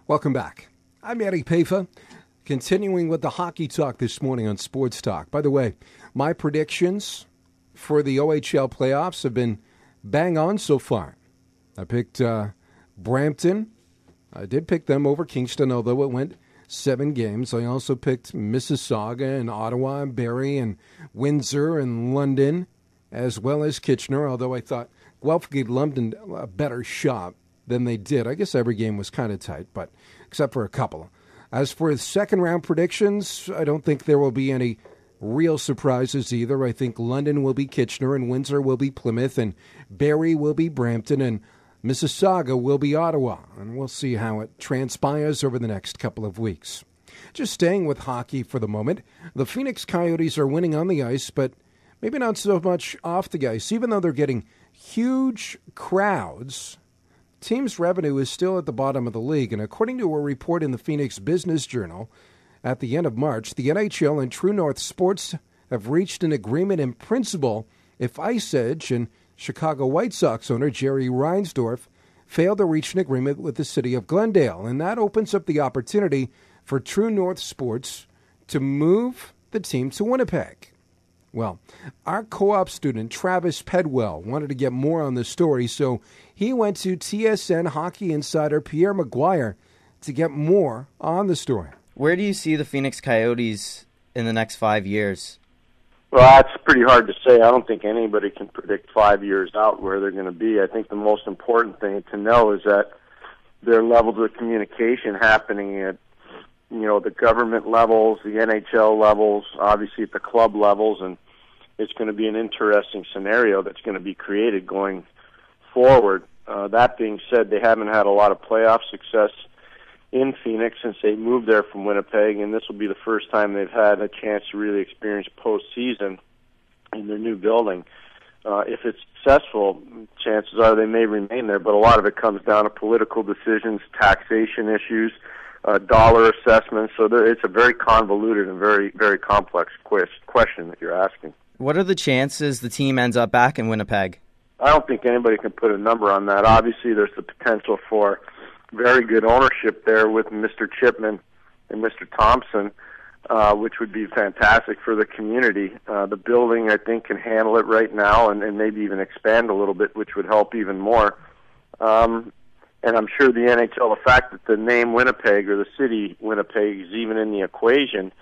Welcome back. I'm Manny Paiva, continuing with the hockey talk this morning on Sports Talk. By the way, my predictions for the OHL playoffs have been bang on so far. I picked Brampton. I did pick them over Kingston, although it went 7 games. I also picked Mississauga and Ottawa and Barrie and Windsor and London, as well as Kitchener, although I thought Guelph gave London a better shot than they did. I guess every game was kind of tight, but except for a couple. As for second-round predictions, I don't think there will be any real surprises either. I think London will be Kitchener, and Windsor will be Plymouth, and Barrie will be Brampton, and Mississauga will be Ottawa. And we'll see how it transpires over the next couple of weeks. Just staying with hockey for the moment, the Phoenix Coyotes are winning on the ice, but maybe not so much off the ice. Even though they're getting huge crowds, team's revenue is still at the bottom of the league, and according to a report in the Phoenix Business Journal, at the end of March, the NHL and True North Sports have reached an agreement in principle if Ice Edge and Chicago White Sox owner Jerry Reinsdorf failed to reach an agreement with the city of Glendale, and that opens up the opportunity for True North Sports to move the team to Winnipeg. Well, our co-op student, Travis Pedwell, wanted to get more on the story, so he went to TSN hockey insider Pierre McGuire to get more on the story. Where do you see the Phoenix Coyotes in the next 5 years? Well, that's pretty hard to say. I don't think anybody can predict 5 years out where they're going to be. I think the most important thing to know is that there are levels of communication happening at, the government levels, the NHL levels, obviously at the club levels, and it's going to be an interesting scenario that's going to be created going forward. That being said, they haven't had a lot of playoff success in Phoenix since they moved there from Winnipeg, and this will be the first time they've had a chance to really experience postseason in their new building. If it's successful, chances are they may remain there, but a lot of it comes down to political decisions, taxation issues, dollar assessments, so it's a very convoluted and very, very complex question that you're asking. What are the chances the team ends up back in Winnipeg? I don't think anybody can put a number on that. Obviously, there's the potential for very good ownership there with Mr. Chipman and Mr. Thompson, which would be fantastic for the community. The building, I think, can handle it right now and maybe even expand a little bit, which would help even more. And I'm sure the NHL, the fact that the name Winnipeg or the city Winnipeg is even in the equation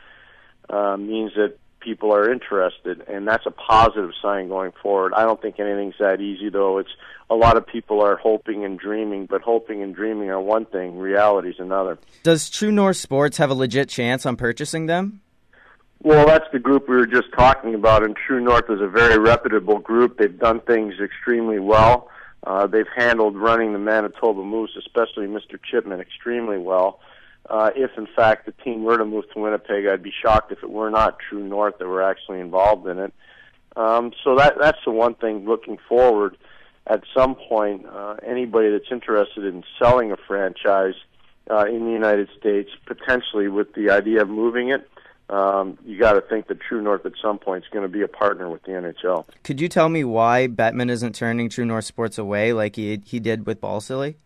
means that people are interested, and that's a positive sign going forward. I don't think anything's that easy, though. It's a lot of people are hoping and dreaming, but hoping and dreaming are one thing, reality's another. Does True North Sports have a legit chance on purchasing them? Well, that's the group we were just talking about, and True North is a very reputable group. They've done things extremely well. They've handled running the Manitoba Moose, especially Mr. Chipman, extremely well. If, in fact, the team were to move to Winnipeg, I'd be shocked if it were not True North that were actually involved in it. So that's the one thing looking forward. At some point, anybody that's interested in selling a franchise in the United States, potentially with the idea of moving it, you got to think that True North at some point is going to be a partner with the NHL. Could you tell me why Bettman isn't turning True North Sports away like he did with Ball Silly?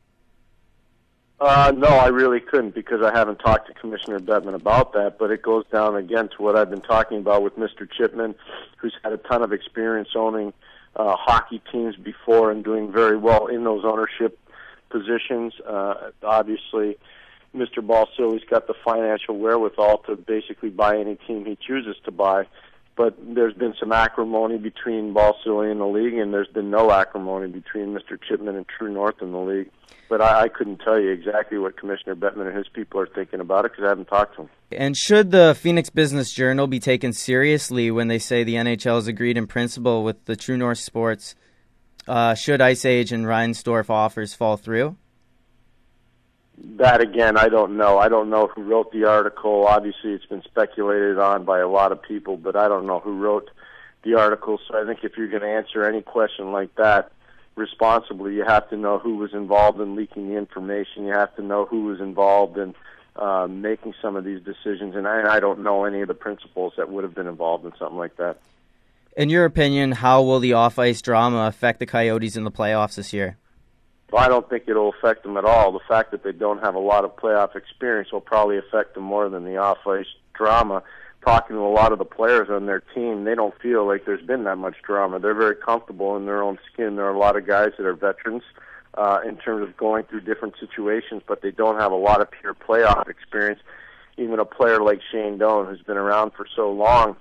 No, I really couldn't because I haven't talked to Commissioner Bettman about that, but it goes down again to what I've been talking about with Mr. Chipman, who's had a ton of experience owning hockey teams before and doing very well in those ownership positions. Obviously, Mr. Balsilli's got the financial wherewithal to basically buy any team he chooses to buy, but there's been some acrimony between Balsilli and the league, and there's been no acrimony between Mr. Chipman and True North in the league. But I couldn't tell you exactly what Commissioner Bettman and his people are thinking about it because I haven't talked to them. And should the Phoenix Business Journal be taken seriously when they say the NHL has agreed in principle with the True North Sports? Should Ice Age and Reinsdorf offers fall through? That, again, I don't know. I don't know who wrote the article. Obviously, it's been speculated on by a lot of people, but I don't know who wrote the article. So I think if you're going to answer any question like that responsibly, you have to know who was involved in leaking the information. You have to know who was involved in making some of these decisions. And I don't know any of the principals that would have been involved in something like that. In your opinion, how will the off-ice drama affect the Coyotes in the playoffs this year? Well, I don't think it'll affect them at all. The fact that they don't have a lot of playoff experience will probably affect them more than the off-ice drama. Talking to a lot of the players on their team, they don't feel like there's been that much drama. They're very comfortable in their own skin. There are a lot of guys that are veterans in terms of going through different situations, but they don't have a lot of pure playoff experience. Even a player like Shane Doan, who's been around for so long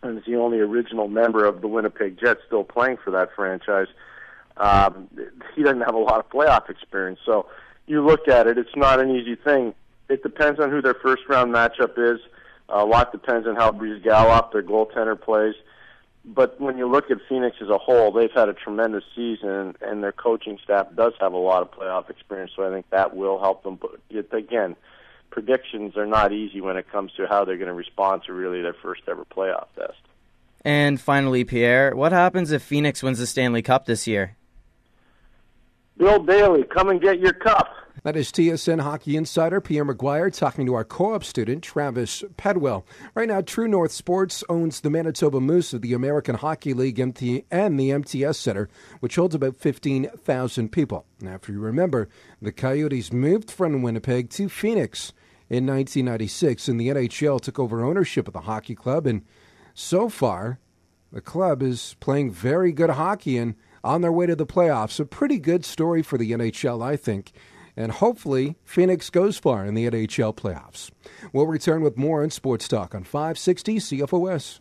and is the only original member of the Winnipeg Jets still playing for that franchise, he doesn't have a lot of playoff experience. So you look at it, it's not an easy thing. It depends on who their first-round matchup is. A lot depends on how Breeze Gallop, their goaltender, plays. But when you look at Phoenix as a whole, they've had a tremendous season, and their coaching staff does have a lot of playoff experience, so I think that will help them. But again, predictions are not easy when it comes to how they're going to respond to really their first-ever playoff test. And finally, Pierre, what happens if Phoenix wins the Stanley Cup this year? Bill Daly, come and get your cup. That is TSN hockey insider Pierre McGuire talking to our co-op student, Travis Pedwell. Right now, True North Sports owns the Manitoba Moose of the American Hockey League and the MTS Center, which holds about 15,000 people. Now, if you remember, the Coyotes moved from Winnipeg to Phoenix in 1996, and the NHL took over ownership of the hockey club. And so far, the club is playing very good hockey and on their way to the playoffs. A pretty good story for the NHL, I think. And hopefully, Phoenix goes far in the NHL playoffs. We'll return with more on Sports Talk on 560 CFOS.